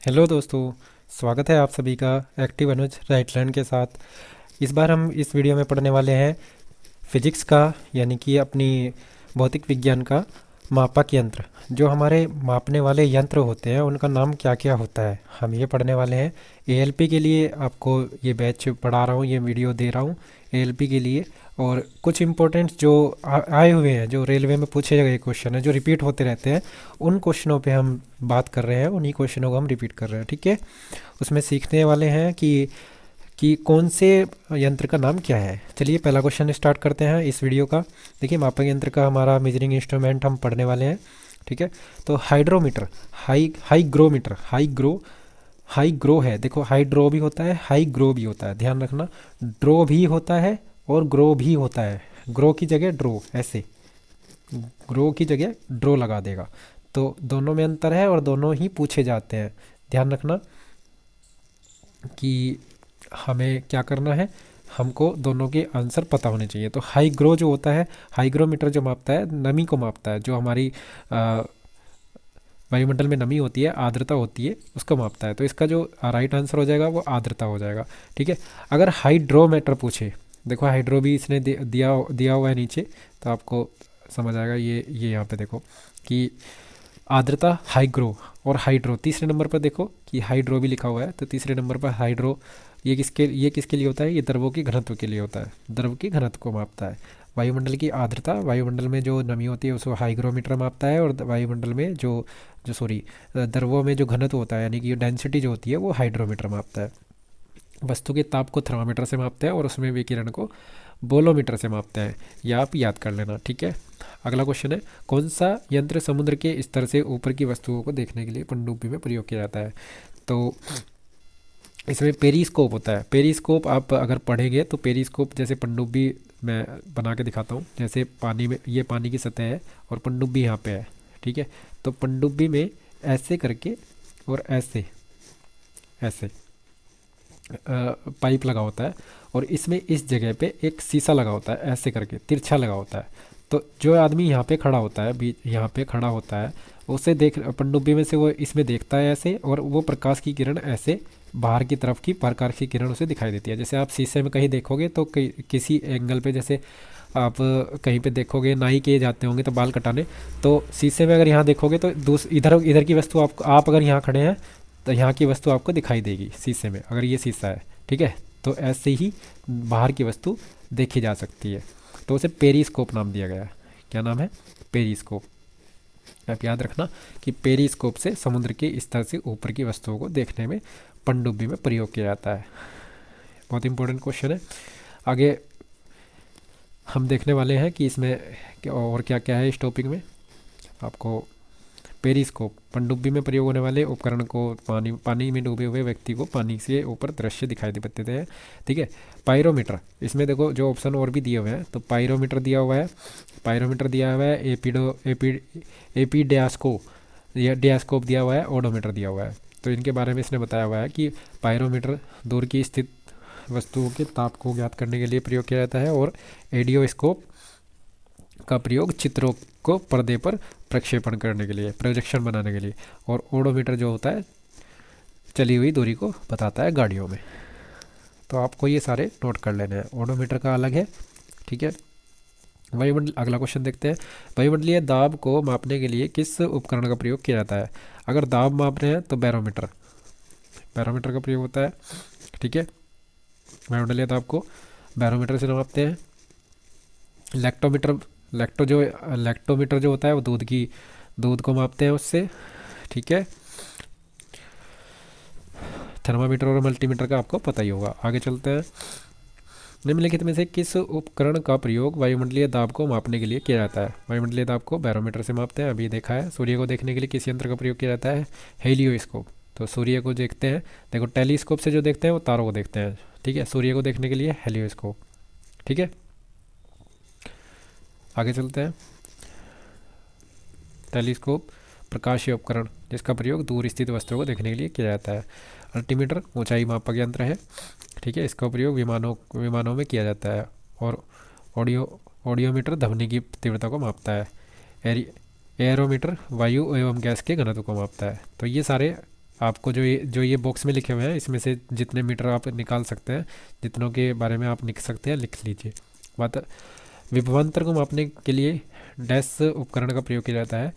Hello दोस्तों। स्वागत है आप सभी का एक्टिव अनुज राइटलैंड के साथ। इस बार हम इस वीडियो में पढ़ने वाले हैं फिजिक्स का, यानी कि अपनी भौतिक विज्ञान का मापक यंत्र। जो हमारे मापने वाले यंत्र होते हैं उनका नाम क्या क्या होता है, हम ये पढ़ने वाले हैं। एएलपी के लिए आपको ये बैच पढ़ा रहा हूँ, ये वीडियो दे रहा हूँ एएलपी के लिए। और कुछ इंपॉर्टेंट जो आए हुए हैं, जो रेलवे में पूछे गए क्वेश्चन हैं, जो रिपीट होते रहते हैं, उन क्वेश्चनों पे हम बात कर रहे हैं, उन्हीं क्वेश्चनों को हम रिपीट कर रहे हैं। ठीक है, उसमें सीखने वाले हैं कि कौन से यंत्र का नाम क्या है। चलिए पहला क्वेश्चन स्टार्ट करते हैं इस वीडियो का। देखिए मापक यंत्र का हमारा मेजरिंग इंस्ट्रूमेंट हम पढ़ने वाले हैं। ठीक है, तो हाइड्रोमीटर, हाईग्रोमीटर, हाईग्रो है। देखो हाइड्रो भी होता है, हाईग्रो भी होता है, ध्यान रखना। ड्रो भी होता है और ग्रो भी होता है। ग्रो की जगह ड्रो, ऐसे ग्रो की जगह ड्रो लगा देगा। तो दोनों में अंतर है और दोनों ही पूछे जाते हैं। ध्यान रखना कि हमें क्या करना है, हमको दोनों के आंसर पता होने चाहिए। तो हाईग्रो जो होता है, हाईग्रोमीटर जो मापता है, नमी को मापता है। जो हमारी वायुमंडल में नमी होती है, आर्द्रता होती है, उसको मापता है। तो इसका जो राइट आंसर हो जाएगा वो आर्द्रता हो जाएगा। ठीक है, अगर हाइड्रोमीटर पूछे, देखो हाइड्रो भी इसने दिया दिया हुआ है नीचे, तो आपको समझ आएगा। ये यहाँ पे देखो कि आर्द्रता, हाइग्रो और हाइड्रो। तीसरे नंबर पर देखो कि हाइड्रो भी लिखा हुआ है, तो तीसरे नंबर पर हाइड्रो। ये किसके लिए होता है? ये द्रवों की घनत्व के लिए होता है, द्रव की घनत्व को मापता है। वायुमंडल की आर्द्रता, वायुमंडल में जो नमी होती है उसको हाइग्रोमीटर मापता है। और वायुमंडल में जो जो सॉरी द्रवों में जो घनत्व होता है, यानी कि डेंसिटी जो होती है, वो हाइड्रोमीटर मापता है। वस्तु के ताप को थर्मामीटर से मापते हैं और उसमें विकिरण को बोलोमीटर से मापते हैं। यह आप याद कर लेना। ठीक है, अगला क्वेश्चन है, कौन सा यंत्र समुद्र के स्तर से ऊपर की वस्तुओं को देखने के लिए पनडुब्बी में प्रयोग किया जाता है? तो इसमें पेरिस्कोप होता है। पेरिस्कोप आप अगर पढ़ेंगे तो पेरिस्कोप जैसे पनडुब्बी मैं बना के दिखाता हूँ। जैसे पानी में, ये पानी की सतह है और पनडुब्बी यहाँ पे है। ठीक है, तो पनडुब्बी में ऐसे करके और ऐसे ऐसे पाइप लगा होता है, और इसमें इस जगह पे एक शीशा लगा होता है, ऐसे करके तिरछा लगा होता है। तो जो आदमी यहाँ पे खड़ा होता है, बीच यहाँ पे खड़ा होता है, उसे देख, पनडुब्बी में से वो इसमें देखता है ऐसे, और वो प्रकाश की किरण ऐसे बाहर की तरफ की प्रकाश की किरण उसे दिखाई देती है। जैसे आप शीशे में कहीं देखोगे तो किसी एंगल पे, जैसे आप कहीं पे देखोगे नाई के जाते होंगे तो बाल कटाने, तो शीशे में अगर यहाँ देखोगे तो इधर इधर की वस्तु आप अगर यहाँ खड़े हैं तो यहाँ की वस्तु आपको दिखाई देगी शीशे में, अगर ये शीशा है। ठीक है, तो ऐसे ही बाहर की वस्तु देखी जा सकती है। तो उसे पेरिस्कोप नाम दिया गया है। क्या नाम है? पेरिस्कोप। आप याद रखना कि पेरिस्कोप से समुद्र के स्तर से ऊपर की वस्तुओं को देखने में पनडुब्बी में प्रयोग किया जाता है। बहुत इंपॉर्टेंट क्वेश्चन है। आगे हम देखने वाले हैं कि इसमें और क्या क्या है इस टॉपिक में। आपको पेरिस्कोप, पनडुब्बी में प्रयोग होने वाले उपकरण को पानी में डूबे हुए व्यक्ति को पानी से ऊपर दृश्य दिखाई देते हैं। ठीक है, पायरोमीटर, इसमें देखो जो ऑप्शन और भी दिए हुए हैं, तो पायरोमीटर दिया हुआ है, पायरोमीटर दिया हुआ है, एपीडियास्कोप, या डियास्कोप दिया हुआ है, ओडोमीटर दिया हुआ है। तो इनके बारे में इसने बताया हुआ है कि पायरोमीटर दूर की स्थित वस्तुओं के ताप को ज्ञात करने के लिए प्रयोग किया जाता है, और एडियोस्कोप का प्रयोग चित्रों को पर्दे पर प्रक्षेपण करने के लिए, प्रोजेक्शन बनाने के लिए। और ओडोमीटर जो होता है चली हुई दूरी को बताता है गाड़ियों में। तो आपको ये सारे नोट कर लेने हैं, ओडोमीटर का अलग है। ठीक है, वायुमंडल, अगला क्वेश्चन देखते हैं। वायुमंडलीय दाब को मापने के लिए किस उपकरण का प्रयोग किया जाता है? अगर दाब माप रहे हैं तो बैरोमीटर, बैरोमीटर का प्रयोग होता है। ठीक है, वायुमंडलीय दाब को बैरोमीटर से मापते हैं। लैक्टोमीटर, लैक्टोमीटर जो होता है वो दूध को मापते हैं उससे। ठीक है, थर्मामीटर और मल्टीमीटर का आपको पता ही होगा। आगे चलते हैं। निम्नलिखित में से किस उपकरण का प्रयोग वायुमंडलीय दाब को मापने के लिए किया जाता है? वायुमंडलीय दाब को बैरोमीटर से मापते हैं, अभी देखा है। सूर्य को देखने के लिए किस यंत्र का प्रयोग किया जाता है? हेलियोस्कोप। तो सूर्य को देखते हैं, देखो टेलीस्कोप से जो देखते हैं वो तारों को देखते हैं। ठीक है, सूर्य को देखने के लिए हेलियोस्कोप। ठीक है, आगे चलते हैं। टेलीस्कोप प्रकाशीय उपकरण जिसका प्रयोग दूर स्थित वस्तुओं को देखने के लिए किया जाता है। अल्टीमीटर ऊंचाई मापक यंत्र है। ठीक है, इसका प्रयोग विमानों में किया जाता है। और ऑडियोमीटर ध्वनि की तीव्रता को मापता है। एरोमीटर वायु एवं गैस के घनत्व को मापता है। तो ये सारे आपको जो ये बॉक्स में लिखे हुए हैं इसमें से जितने मीटर आप निकाल सकते हैं, जितनों के बारे में आप लिख सकते हैं लिख लीजिए। बात विभवांतर को मापने के लिए डैश उपकरण का प्रयोग किया जाता है।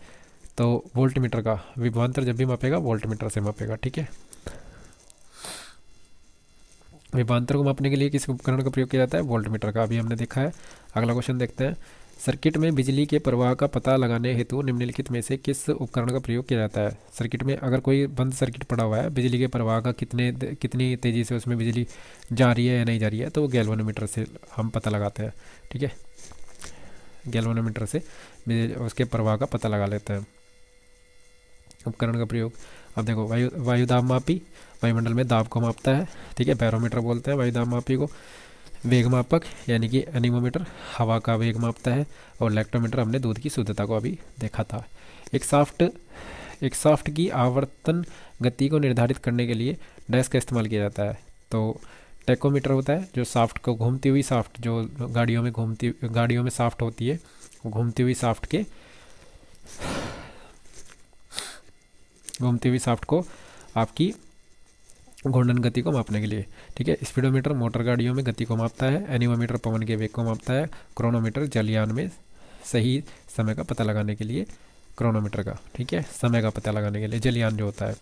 तो वोल्ट मीटर का विभवांतर जब भी मापेगा वोल्ट मीटर से मापेगा, ठीक है। विभवांतर को मापने के लिए किस उपकरण का प्रयोग किया जाता है? वोल्ट मीटर का, अभी हमने देखा है। अगला क्वेश्चन देखते हैं। सर्किट में बिजली के प्रवाह का पता लगाने हेतु निम्नलिखित में से किस उपकरण का प्रयोग किया जाता है? सर्किट में अगर कोई बंद सर्किट पड़ा हुआ है, बिजली के प्रवाह का कितनी तेज़ी से उसमें बिजली जा रही है या नहीं जा रही है, तो वो गैल्वेनोमीटर से हम पता लगाते हैं, ठीक है। गैल्वेनोमीटर से उसके प्रवाह का पता लगा लेते हैं। उपकरण का प्रयोग, अब देखो वायु दाब मापी वायुमंडल में दाब को मापता है, ठीक है। बैरोमीटर बोलते हैं वायु दाब मापी को। वेग मापक यानी कि एनीमोमीटर हवा का वेग मापता है। और लैक्टोमीटर हमने दूध की शुद्धता को अभी देखा था। एक शाफ्ट की आवर्तन गति को निर्धारित करने के लिए डैश का इस्तेमाल किया जाता है। तो टेकोमीटर होता है जो शाफ्ट को घूमती हुई शाफ्ट जो गाड़ियों में शाफ्ट होती है, घूमती हुई शाफ्ट को आपकी घूर्णन गति को मापने के लिए, ठीक है। स्पीडोमीटर मोटर गाड़ियों में गति को मापता है। एनीमोमीटर पवन के वेग को मापता है। क्रोनोमीटर जलयान में सही समय का पता लगाने के लिए, क्रोनोमीटर का, ठीक है, समय का पता लगाने के लिए जलयान जो होता है।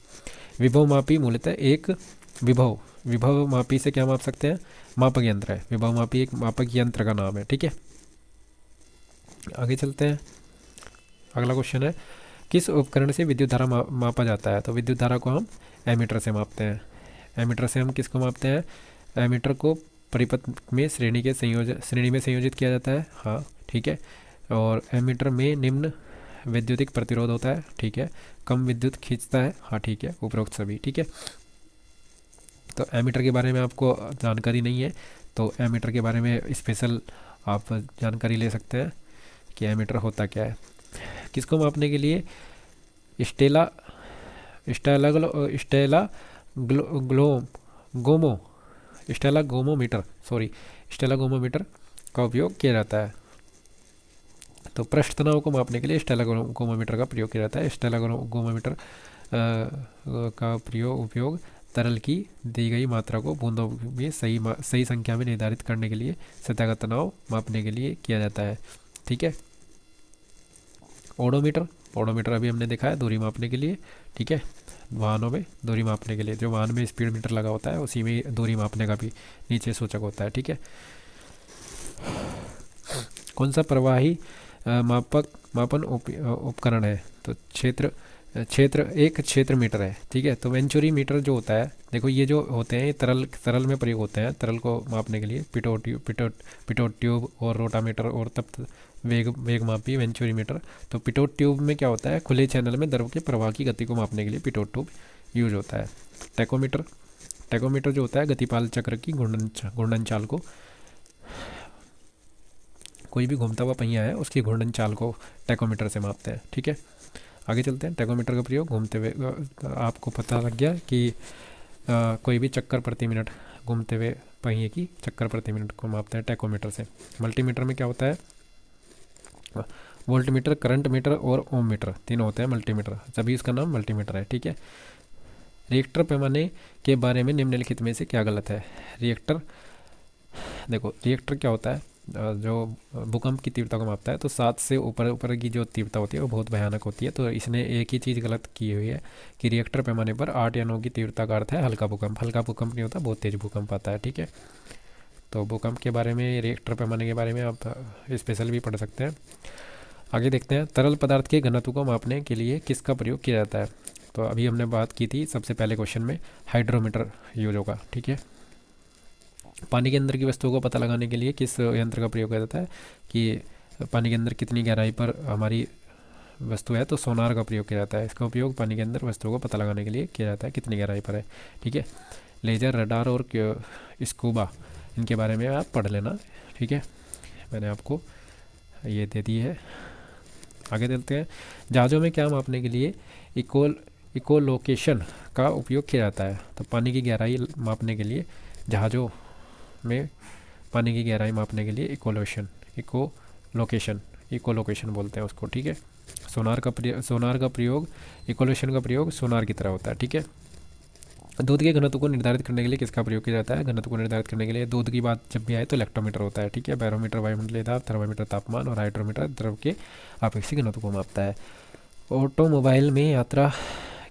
विभव मापी मूलतः एक विभव मापी से क्या माप सकते हैं? मापक यंत्र है। विभव मापी एक मापक यंत्र का नाम है, ठीक है। आगे चलते हैं। अगला क्वेश्चन है, किस उपकरण से विद्युत धारा मापा जाता है? तो विद्युत धारा को हम एमीटर से मापते हैं। एमीटर से हम किसको मापते हैं? एमीटर को परिपथ में श्रेणी में संयोजित किया जाता है, हाँ, ठीक है। और एमीटर में निम्न वैद्युतिक प्रतिरोध होता है, ठीक है। कम विद्युत खींचता है, हाँ, ठीक है, उपरोक्त सभी, ठीक है। तो एमीटर के बारे में आपको जानकारी नहीं है तो एमीटर के बारे में स्पेशल आप जानकारी ले सकते हैं कि एमीटर होता क्या है। किसको मापने के लिए? स्टेलागोमोमीटर का उपयोग किया जाता है। तो पृष्ठ तनाव को मापने के लिए स्टेलागोमोमीटर का प्रयोग किया जाता है। स्टेलागोमोमीटर का उपयोग तरल की दी गई मात्रा को बूंदों में सही संख्या में निर्धारित करने के लिए सतह का तनाव मापने के लिए किया जाता है, ठीक है। ओडोमीटर अभी हमने देखा है दूरी मापने के लिए, ठीक है। वाहनों में दूरी मापने के लिए, जो वाहन में स्पीड मीटर लगा होता है उसी में दूरी मापने का भी नीचे सूचक होता है, ठीक है। कौन सा प्रवाही मापन उपकरण है? तो क्षेत्र मीटर है, ठीक है। तो वेंचुरी मीटर जो होता है, देखो ये जो होते हैं तरल में प्रयोग होते हैं तरल को मापने के लिए। पिटोट ट्यूब और रोटामीटर और तप्त वेग मापी वेंचुरी मीटर। तो पिटोट ट्यूब में क्या होता है? खुले चैनल में द्रव के प्रवाह की गति को मापने के लिए पिटोट ट्यूब यूज होता है। टेकोमीटर जो होता है गतिपाल चक्र की घूर्णन चाल को, कोई भी घूमता हुआ पहिया है उसकी घूर्णन चाल को टेकोमीटर से मापते हैं, ठीक है। आगे चलते हैं। टेकोमीटर का प्रयोग घूमते हुए, आपको पता लग गया कि कोई भी चक्कर प्रति मिनट घूमते हुए पहिए की चक्कर प्रति मिनट को मापते हैं टेकोमीटर से। मल्टीमीटर में क्या होता है? वोल्ट मीटर, करंट मीटर और ओम मीटर तीनों होते हैं मल्टीमीटर, सभी इसका नाम मल्टीमीटर है, ठीक है। रिएक्टर पैमाने के बारे में निम्नलिखित में से क्या गलत है? रिएक्टर क्या होता है? जो भूकंप की तीव्रता को मापता है। तो 7 से ऊपर की जो तीव्रता होती है वो बहुत भयानक होती है। तो इसने एक ही चीज़ गलत की हुई है कि रिएक्टर पैमाने पर 8 या 9 की तीव्रता का अर्थ है हल्का भूकंप। हल्का भूकंप नहीं होता, बहुत तेज भूकंप आता है, ठीक है। तो भूकंप के बारे में, रिएक्टर पैमाने के बारे में आप स्पेशल भी पढ़ सकते हैं। आगे देखते हैं। तरल पदार्थ के घनत्व को मापने के लिए किसका प्रयोग किया जाता है? तो अभी हमने बात की थी सबसे पहले क्वेश्चन में, हाइड्रोमीटर यूज होगा, ठीक है। पानी के अंदर की वस्तुओं को पता लगाने के लिए किस यंत्र का प्रयोग किया जाता है? कि पानी के अंदर कितनी गहराई पर हमारी वस्तु है, तो सोनार का प्रयोग किया जाता है। इसका उपयोग पानी के अंदर वस्तुओं को पता लगाने के लिए किया जाता है कितनी गहराई पर है, ठीक है। लेजर, रडार और स्कूबा, इनके बारे में आप पढ़ लेना, ठीक है, मैंने आपको ये दे दी है। आगे चलते हैं। जहाज़ों में क्या मापने के लिए इकोलोकेशन का उपयोग किया जाता है? तो पानी की गहराई मापने के लिए, जहाज़ों में पानी की गहराई मापने के लिए इकोलोकेशन बोलते हैं उसको, ठीक है। सोनार का प्रयोग इकोलोकेशन का प्रयोग सोनार की तरह होता है, ठीक है। दूध के घनत्व को निर्धारित करने के लिए किसका प्रयोग किया जाता है? घनत्व को निर्धारित करने के लिए दूध की बात जब भी आए तो इलेक्ट्रोमीटर होता है, ठीक है। बैरोमीटर वायुमंडलीय दाब, थर्मामीटर तापमान और हाइड्रोमीटर द्रव के आपेक्षिक घनत्व को मापता है। ऑटोमोबाइल में यात्रा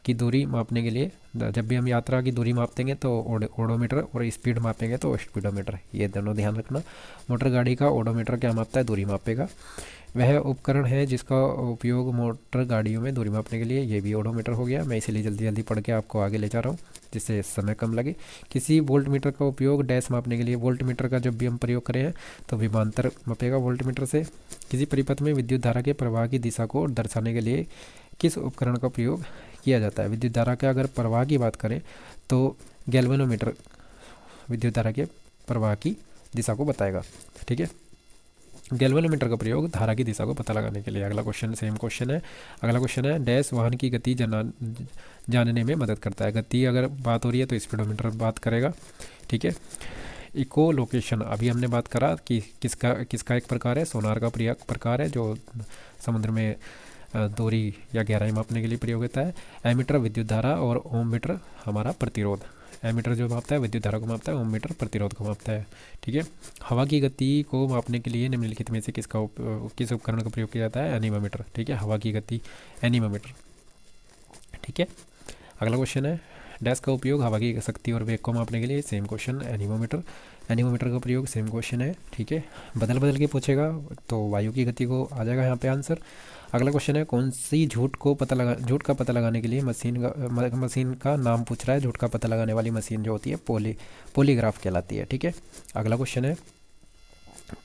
की दूरी मापने के लिए, जब भी हम यात्रा की दूरी मापेंगे तो ओडोमीटर, और स्पीड मापेंगे तो स्पीडोमीटर, ये दोनों ध्यान रखना। मोटर गाड़ी का ओडोमीटर क्या मापता है? दूरी मापेगा। वह उपकरण है जिसका उपयोग मोटर गाड़ियों में दूरी मापने के लिए, ये भी ओडोमीटर हो गया। मैं इसीलिए जल्दी जल्दी पढ़ के आपको आगे ले जा रहा हूँ जिससे समय कम लगे। किसी वोल्ट मीटर का उपयोग डैश मापने के लिए, वोल्ट मीटर का जब भी हम प्रयोग करें हैं तो विभवांतर मापेगा वोल्ट मीटर से। किसी परिपथ में विद्युत धारा के प्रवाह की दिशा को दर्शाने के लिए किस उपकरण का प्रयोग किया जाता है? विद्युत धारा के अगर प्रवाह की बात करें तो गैल्वेनोमीटर विद्युत धारा के प्रवाह की दिशा को बताएगा, ठीक है। गैल्वेनोमीटर का प्रयोग धारा की दिशा को पता लगाने के लिए। अगला क्वेश्चन सेम क्वेश्चन है। अगला क्वेश्चन है, डैश वाहन की गति जानने में मदद करता है। गति अगर बात हो रही है तो स्पीडोमीटर बात करेगा, ठीक है। इको लोकेशन अभी हमने बात करा कि किसका एक प्रकार है? सोनार का प्रकार है जो समुद्र में दूरी या गहराई मापने के लिए प्रयोग होता है। एमीटर विद्युत धारा और ओम मीटर हमारा प्रतिरोध। एमीटर जो मापता है विद्युत धारा को मापता है, ओम मीटर प्रतिरोध को मापता है, ठीक है। हवा की गति को मापने के लिए निम्नलिखित में से किस उपकरण का प्रयोग किया जाता है? एनीमोमीटर, ठीक है। हवा की गति एनीमोमीटर, ठीक है। अगला क्वेश्चन है, डैश का उपयोग हवा की शक्ति और वेग को मापने के लिए, सेम क्वेश्चन एनीमोमीटर। एनीमोमीटर का प्रयोग सेम क्वेश्चन है, ठीक है। बदल के पूछेगा तो वायु की गति को आ जाएगा यहाँ पे आंसर। अगला क्वेश्चन है, कौन सी झूठ का पता लगाने के लिए मशीन का नाम पूछ रहा है। झूठ का पता लगाने वाली मशीन जो होती है पॉलीग्राफ कहलाती है, ठीक है। अगला क्वेश्चन है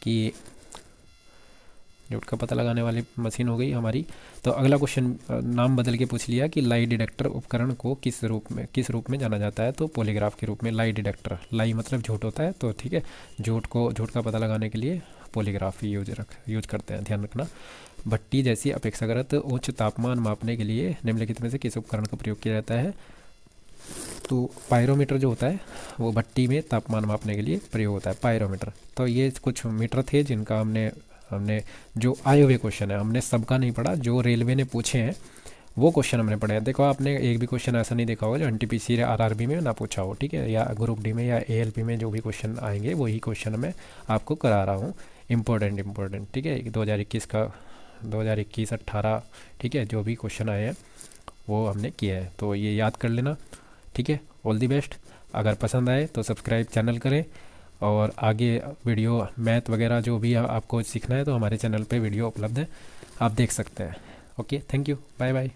कि झूठ का पता लगाने वाली मशीन हो गई हमारी। तो अगला क्वेश्चन नाम बदल के पूछ लिया कि लाई डिटेक्टर उपकरण को किस रूप में जाना जाता है? तो पॉलीग्राफ के रूप में। लाई डिटेक्टर, लाई मतलब झूठ होता है, तो ठीक है, झूठ का पता लगाने के लिए पॉलीग्राफ यूज करते हैं, ध्यान रखना। भट्टी जैसी अपेक्षाकृत उच्च तापमान मापने के लिए निम्नलिखित में से किस उपकरण का प्रयोग किया जाता है? तो पायरोमीटर जो होता है वो भट्टी में तापमान मापने के लिए प्रयोग होता है, पायरोमीटर। तो ये कुछ मीटर थे जिनका हमने जो आए हुए क्वेश्चन है, हमने सबका नहीं पढ़ा, जो रेलवे ने पूछे हैं वो क्वेश्चन हमने पढ़े हैं। देखो आपने एक भी क्वेश्चन ऐसा नहीं देखा होगा जो NTPC या RRB में ना पूछा हो, ठीक है, या ग्रुप डी में या ALP में जो भी क्वेश्चन आएंगे वही क्वेश्चन मैं आपको करा रहा हूँ, इम्पोर्टेंट, ठीक है। 2021-18, ठीक है, जो भी क्वेश्चन आए हैं वो हमने किए हैं, तो ये याद कर लेना, ठीक है। All the best. अगर पसंद आए तो सब्सक्राइब चैनल करें, और आगे वीडियो मैथ वगैरह जो भी आपको सीखना है तो हमारे चैनल पे वीडियो उपलब्ध है, आप देख सकते हैं। Okay, thank you, bye bye.